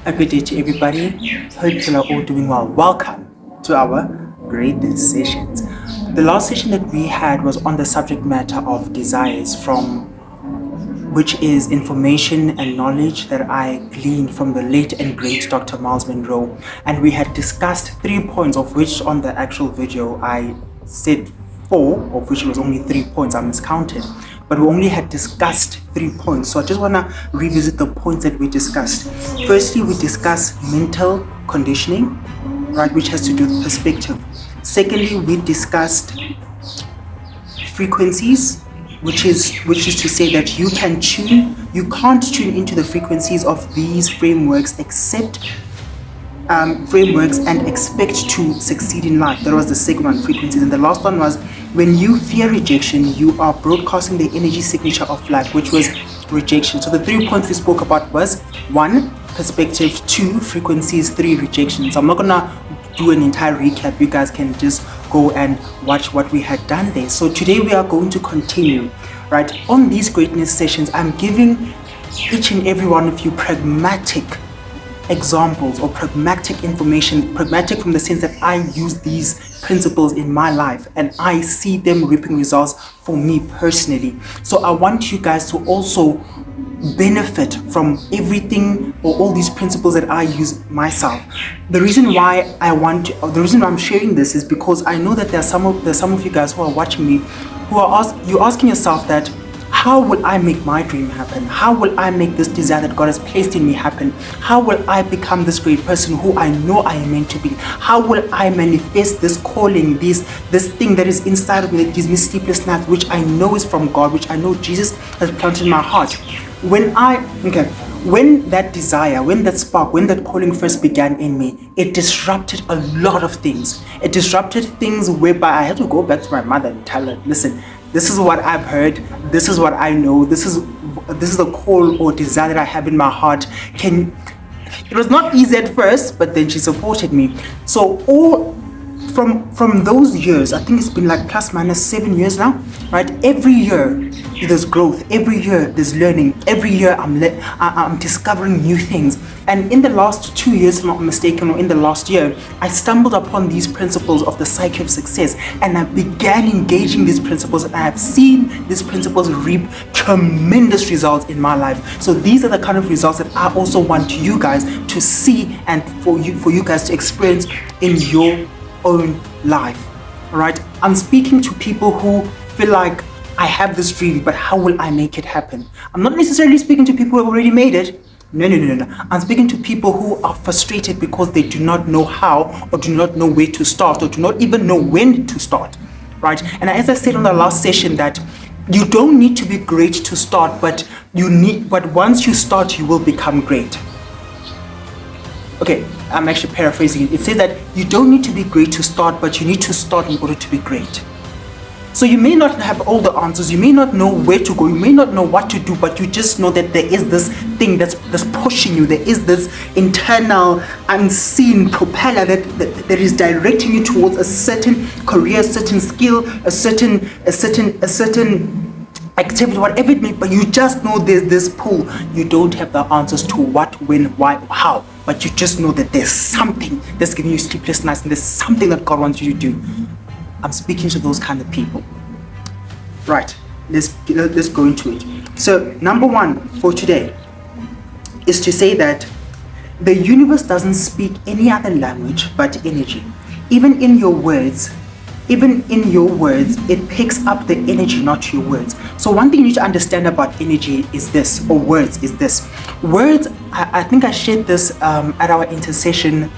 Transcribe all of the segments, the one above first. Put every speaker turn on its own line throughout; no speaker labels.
A good day to everybody. Hope you are all doing well. Welcome to our greatness sessions. The last session that we had was on the subject matter of desires, from which is information and knowledge that I gleaned from the late and great Dr. Miles Monroe. And we had discussed 3 points, of which on the actual video I said 4, of which it was only 3 points. I miscounted. But we only had discussed 3 points. So I just want to revisit the points that we discussed. Firstly, we discussed mental conditioning, right, which has to do with perspective. Secondly, we discussed frequencies, which is to say that you can't tune into the frequencies of these frameworks except frameworks and expect to succeed in life. That was the second one, frequencies. And the last one was, when you fear rejection, you are broadcasting the energy signature of life, which was rejection. So the 3 points we spoke about was 1, perspective; 2, frequencies; 3, rejection. So I'm not gonna do an entire recap. You guys can just go and watch what we had done there. So today we are going to continue, right? On these greatness sessions, I'm giving each and every one of you pragmatic examples or pragmatic information, pragmatic from the sense that I use these principles in my life and I see them reaping results for me personally. So I want you guys to also benefit from everything or all these principles that I use myself. The reason why I'm sharing this is because I know that there's some of you guys who are watching me who are asking yourself that, how will I make my dream happen? How will I make this desire that God has placed in me happen? How will I become this great person who I know I am meant to be? How will I manifest this calling, this thing that is inside of me that gives me sleepless nights, which I know is from God, which I know Jesus has planted in my heart? When that desire, when that spark, when that calling first began in me, it disrupted a lot of things. It disrupted things whereby I had to go back to my mother and tell her, listen, this is what I've heard, this is what I know, this is the call or desire that I have in my heart. It was not easy at first, but then she supported me. So all from those years, I think it's been like plus minus 7 years now, right? Every year there's growth, every year there's learning, every year I'm discovering new things. And in the last 2 years, if I'm not mistaken, or in the last year, I stumbled upon these principles of the psyche of success, and I began engaging these principles, and I have seen these principles reap tremendous results in my life. So these are the kind of results that I also want you guys to see and for you guys to experience in your own life. All right, I'm speaking to people who feel like, I have this dream, but how will I make it happen? I'm not necessarily speaking to people who have already made it. No. I'm speaking to people who are frustrated because they do not know how, or do not know where to start, or do not even know when to start, right? And as I said on the last session, that you don't need to be great to start, but once you start, you will become great. Okay, I'm actually paraphrasing it. It says that you don't need to be great to start, but you need to start in order to be great. So you may not have all the answers, you may not know where to go, you may not know what to do, but you just know that there is this thing that's pushing you. There is this internal unseen propeller that is directing you towards a certain career, a certain skill, a certain activity, whatever it may be. But you just know there's this pull. You don't have the answers to what, when, why, how, but you just know that there's something that's giving you sleepless nights, and there's something that God wants you to do. I'm speaking to those kind of people. Right, let's go into it. So number 1 for today is to say that the universe doesn't speak any other language but energy. Even in your words, it picks up the energy, not your words. So one thing you need to understand about energy is this, or words is this. Words, I think I shared this at our intercession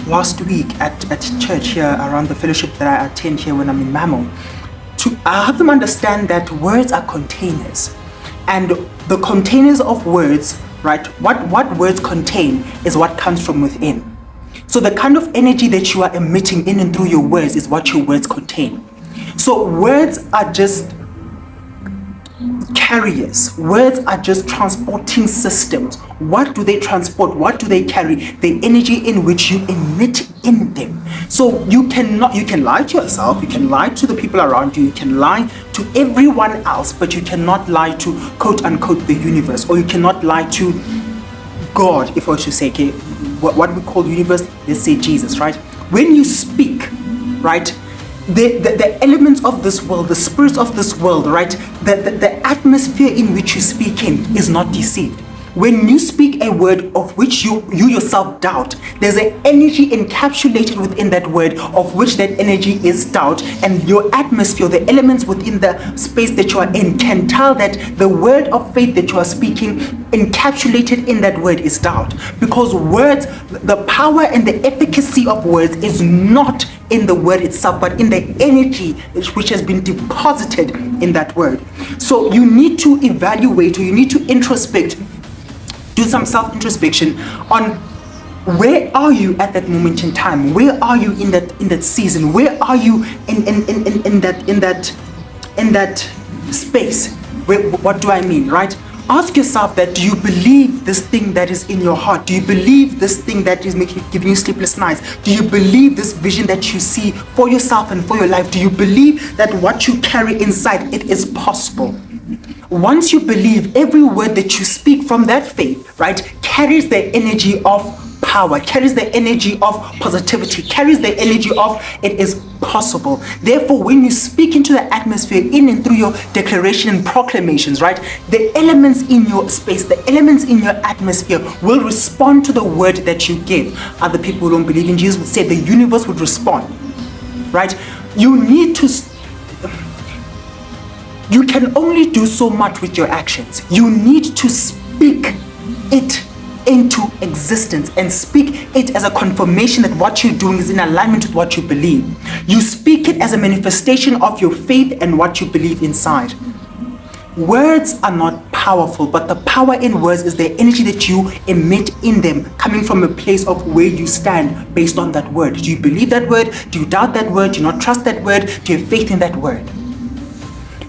last week at church here, around the fellowship that I attend here when I'm in Mamo. I have them understand that words are containers, and the containers of words, right, what words contain is what comes from within. So the kind of energy that you are emitting in and through your words is what your words contain. So words are just carriers. Words are just transporting systems. What do they transport? What do they carry? The energy in which you emit in them. So you can lie to yourself, you can lie to the people around you, you can lie to everyone else, but you cannot lie to quote unquote the universe, or you cannot lie to God, if I were to say, okay, what we call universe, let's say Jesus, right? When you speak, right, the elements of this world, the spirits of this world, right, the atmosphere in which you speak in is not deceived. When you speak a word of which you yourself doubt, there's an energy encapsulated within that word of which that energy is doubt, and your atmosphere, the elements within the space that you are in can tell that the word of faith that you are speaking encapsulated in that word is doubt. Because words, the power and the efficacy of words is not in the word itself, but in the energy which has been deposited in that word. So you need to evaluate, or you need to introspect, do some self-introspection on where are you at that moment in time? Where are you in that season? Where are you in that space? What do I mean, right? Ask yourself that, do you believe this thing that is in your heart? Do you believe this thing that is giving you sleepless nights? Do you believe this vision that you see for yourself and for your life? Do you believe that what you carry inside, it is possible? Once you believe, every word that you speak from that faith, right, carries the energy of power, carries the energy of positivity, carries the energy of it is possible. Therefore, when you speak into the atmosphere, in and through your declaration and proclamations, right, the elements in your space, the elements in your atmosphere will respond to the word that you give. Other people who don't believe in Jesus would say the universe would respond, right? You can only do so much with your actions. You need to speak it into existence and speak it as a confirmation that what you're doing is in alignment with what you believe. You speak it as a manifestation of your faith and what you believe inside. Words are not powerful, but the power in words is the energy that you emit in them, coming from a place of where you stand based on that word. Do you believe that word? Do you doubt that word? Do you not trust that word? Do you have faith in that word?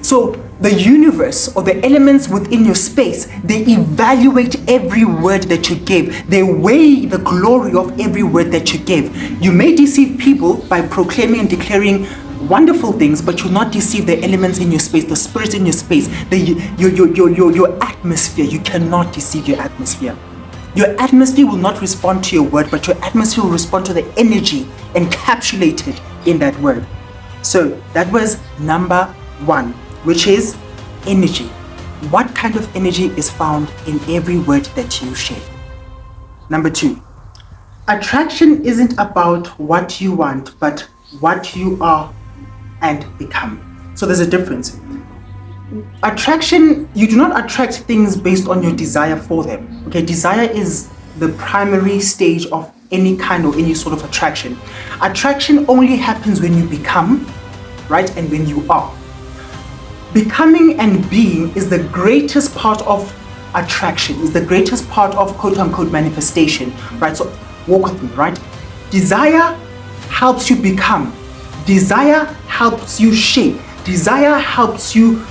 So the universe, or the elements within your space, they evaluate every word that you give. They weigh the glory of every word that you give. You may deceive people by proclaiming and declaring wonderful things, but you'll not deceive the elements in your space, the spirits in your space, your atmosphere. You cannot deceive your atmosphere. Your atmosphere will not respond to your word, but your atmosphere will respond to the energy encapsulated in that word. So that was number 1, which is energy. What kind of energy is found in every word that you share? Number 2, attraction isn't about what you want, but what you are and become. So there's a difference. Attraction, you do not attract things based on your desire for them. Okay, desire is the primary stage of any kind or any sort of attraction. Attraction only happens when you become, right, and when you are. Becoming and being is the greatest part of attraction, is the greatest part of quote-unquote manifestation, right? So walk with me, right? Desire helps you become. Desire helps you shape. Desire helps you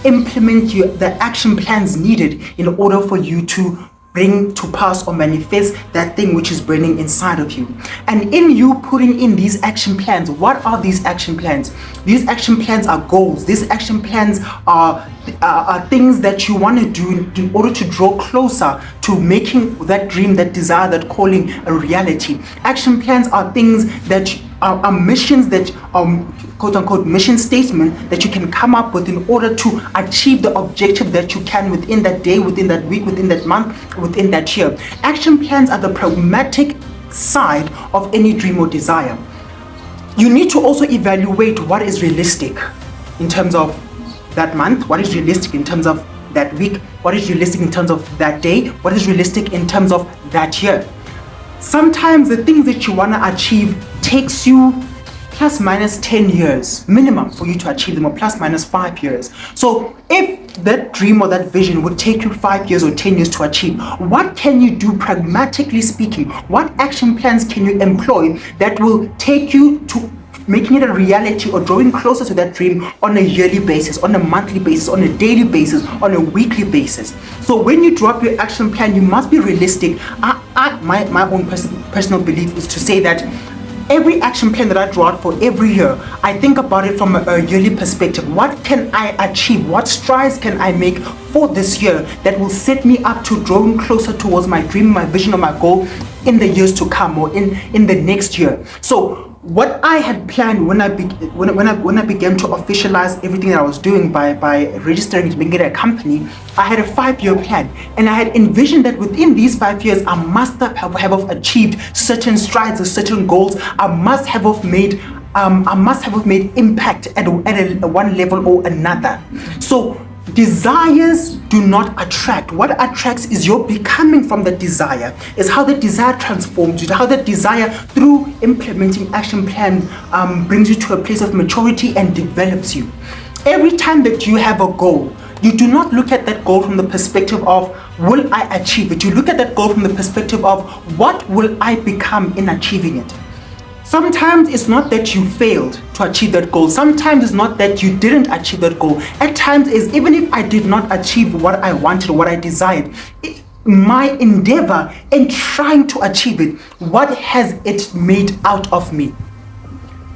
implement the action plans needed in order for you to bring to pass or manifest that thing which is burning inside of you. And in you putting in these action plans, what are these action plans? These action plans are goals. These action plans are things that you want to do in order to draw closer to making that dream, that desire, that calling a reality. Action plans are things that are missions, that quote-unquote mission statement that you can come up with in order to achieve the objective that you can within that day, within that week, within that month, within that year. Action plans are the pragmatic side of any dream or desire. You need to also evaluate what is realistic in terms of that month, what is realistic in terms of that week, what is realistic in terms of that day, what is realistic in terms of that year. Sometimes the things that you want to achieve takes you plus minus 10 years minimum for you to achieve them, or plus minus 5 years. So if that dream or that vision would take you 5 years or 10 years to achieve, what can you do pragmatically speaking? What action plans can you employ that will take you to making it a reality or drawing closer to that dream on a yearly basis, on a monthly basis, on a daily basis, on a weekly basis? So when you draw up your action plan, you must be realistic. My own personal belief is to say that every action plan that I draw out for every year, I think about it from a yearly perspective. What can I achieve? What strides can I make for this year that will set me up to drawing closer towards my dream, my vision, or my goal in the years to come, or in the next year? So what I had planned when I began to officialize everything that I was doing by registering to begin a company, I had a 5-year plan, and I had envisioned that within these 5 years I must have achieved certain strides or certain goals. I must have made impact at one level or another. So desires do not attract. What attracts is your becoming from the desire, is how the desire transforms you, how the desire through implementing action plan brings you to a place of maturity and develops you. Every time that you have a goal, you do not look at that goal from the perspective of will I achieve it? You look at that goal from the perspective of what will I become in achieving it? Sometimes it's not that you failed to achieve that goal. Sometimes it's not that you didn't achieve that goal. At times is even if I did not achieve what I wanted, what I desired, my endeavor in trying to achieve it, what has it made out of me?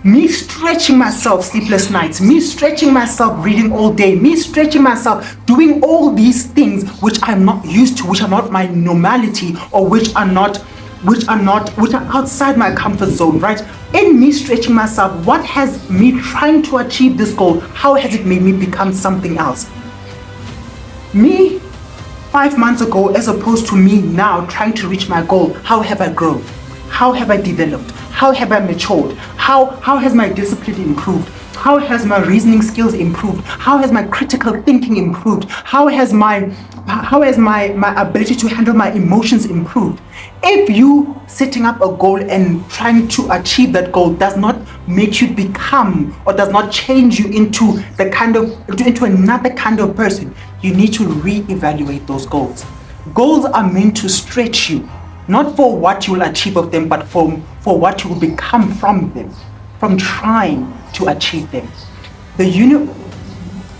Me stretching myself sleepless nights, me stretching myself reading all day, me stretching myself doing all these things which I'm not used to, which are not my normality, or which are outside my comfort zone, right? In me stretching myself, what has me trying to achieve this goal, how has it made me become something else? Me 5 months ago as opposed to me now trying to reach my goal, how have I grown? How have I developed? How have I matured? How has my discipline improved? How has my reasoning skills improved? How has my critical thinking improved? How has my ability to handle my emotions improved? If you setting up a goal and trying to achieve that goal does not make you become, or does not change you into another kind of person, you need to reevaluate those goals. Goals are meant to stretch you, not for what you will achieve of them, but for what you will become from them, from trying to achieve them.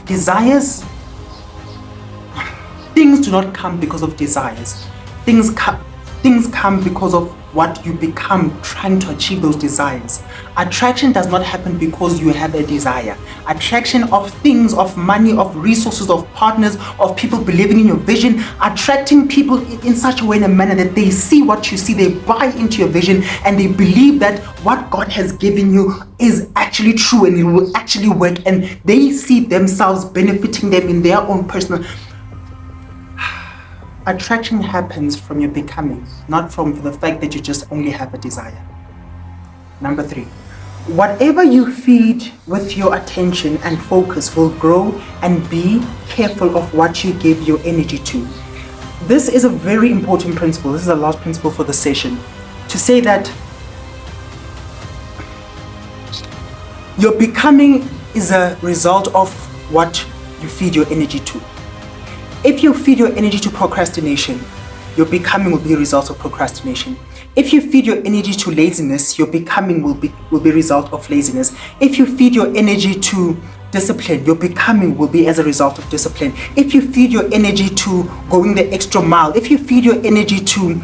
Desires, things do not come because of desires. Things come because of what you become trying to achieve those desires. Attraction does not happen because you have a desire. Attraction of things, of money, of resources, of partners, of people believing in your vision, attracting people in such a way, in a manner that they see what you see, they buy into your vision, and they believe that what God has given you is actually true and it will actually work, and they see themselves benefiting them in their own personal. Attraction happens from your becoming, not from the fact that you just only have a desire. Number 3, whatever you feed with your attention and focus will grow, and be careful of what you give your energy to. This is a very important principle. This is the last principle for the session. To say that your becoming is a result of what you feed your energy to. If you feed your energy to procrastination, your becoming will be a result of procrastination. If you feed your energy to laziness, your becoming will be a result of laziness. If you feed your energy to discipline, your becoming will be as a result of discipline. If you feed your energy to going the extra mile, if you feed your energy to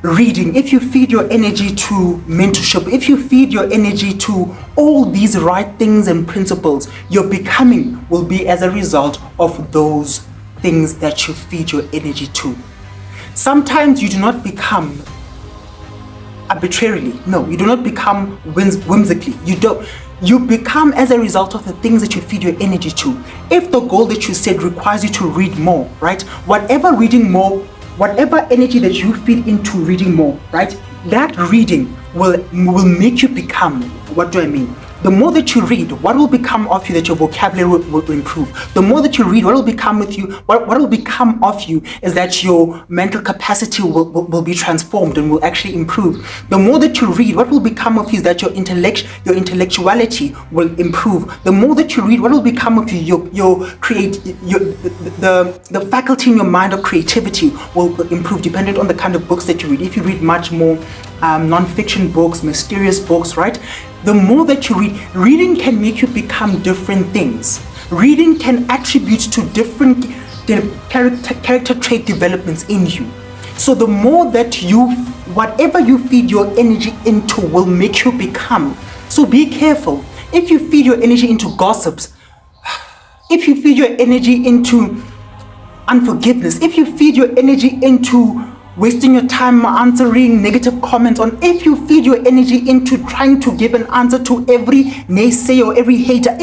reading, if you feed your energy to mentorship, if you feed your energy to all these right things and principles, your becoming will be as a result of those things that you feed your energy to. Sometimes you do not become arbitrarily. No, you do not become whimsically. You become as a result of the things that you feed your energy to. If the goal that you set requires you to read more, right? Whatever energy that you feed into reading more, right? That reading will make you become. What do I mean? The more that you read, what will become of you that your vocabulary will improve. The more that you read, what will become of you is that your mental capacity will be transformed and will actually improve. The more that you read, what will become of you is that your intellectuality will improve. The more that you read, what will become of you, the faculty in your mind of creativity will improve, depending on the kind of books that you read. If you read much more non-fiction books, mysterious books, right? The more that you read, reading can make you become different things. Reading can attribute to different character trait developments in you. So the more that you whatever you feed your energy into will make you become. So be careful. If you feed your energy into gossips, if you feed your energy into unforgiveness, if you feed your energy into wasting your time answering negative comments on, if you feed your energy into trying to give an answer to every naysayer or every hater,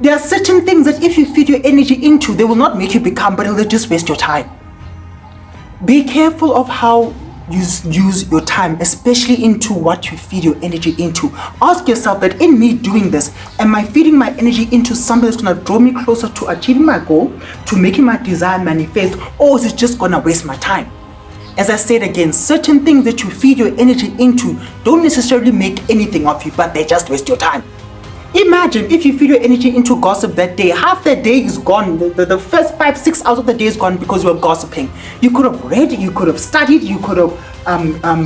there are certain things that if you feed your energy into, they will not make you become, but it'll just waste your time. Be careful of how you use your time, especially into what you feed your energy into. Ask yourself that in me doing this, am I feeding my energy into something that's going to draw me closer to achieving my goal, to making my desire manifest, or is it just going to waste my time? As I said again, certain things that you feed your energy into don't necessarily make anything of you, but they just waste your time. Imagine if you feed your energy into gossip that day, half the day is gone. The first 5-6 hours of the day is gone because you were gossiping. You could have read, you could have studied, you could have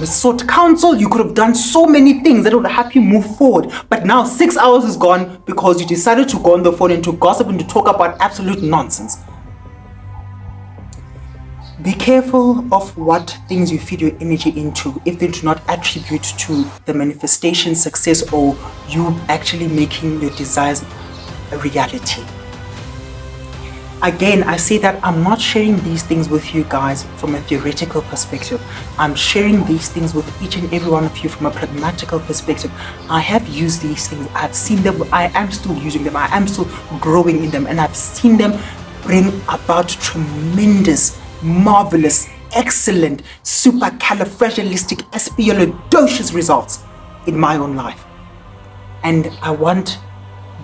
sought counsel, you could have done so many things that would help you move forward. But now 6 hours is gone because you decided to go on the phone and to gossip and to talk about absolute nonsense. Be careful of what things you feed your energy into if they do not attribute to the manifestation, success, or you actually making your desires a reality. Again, I say that I'm not sharing these things with you guys from a theoretical perspective. I'm sharing these things with each and every one of you from a pragmatical perspective. I have used these things. I've seen them. I am still using them. I am still growing in them. And I've seen them bring about tremendous, marvelous, excellent, supercalifragilisticexpialidocious results in my own life. And I want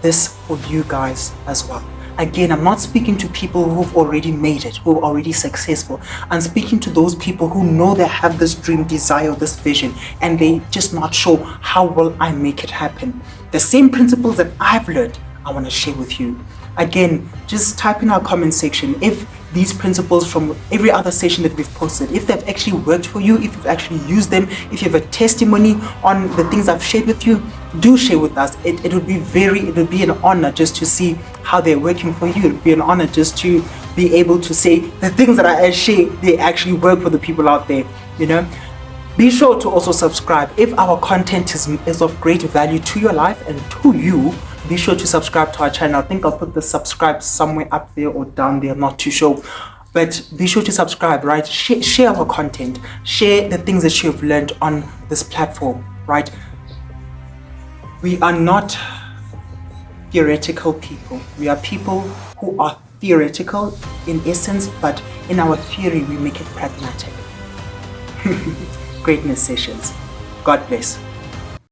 this for you guys as well. Again, I'm not speaking to people who've already made it, who are already successful. I'm speaking to those people who know they have this dream, desire, this vision, and they just not sure how will I make it happen. The same principles that I've learned, I want to share with you. Again, just type in our comment section if these principles from every other session that we've posted, if they've actually worked for you, if you've actually used them, if you have a testimony on the things I've shared with you, do share with us. It would be an honor just to see how they're working for you. It would be an honor just to be able to say the things that I share, they actually work for the people out there, you know. Be sure to also subscribe. If our content is of great value to your life and to you, be sure to subscribe to our channel. I think I'll put the subscribe somewhere up there or down there, I'm not too sure. But be sure to subscribe, right? Share our content. Share the things that you've learned on this platform, right? We are not theoretical people. We are people who are theoretical in essence, but in our theory, we make it pragmatic. Greatness sessions. God bless.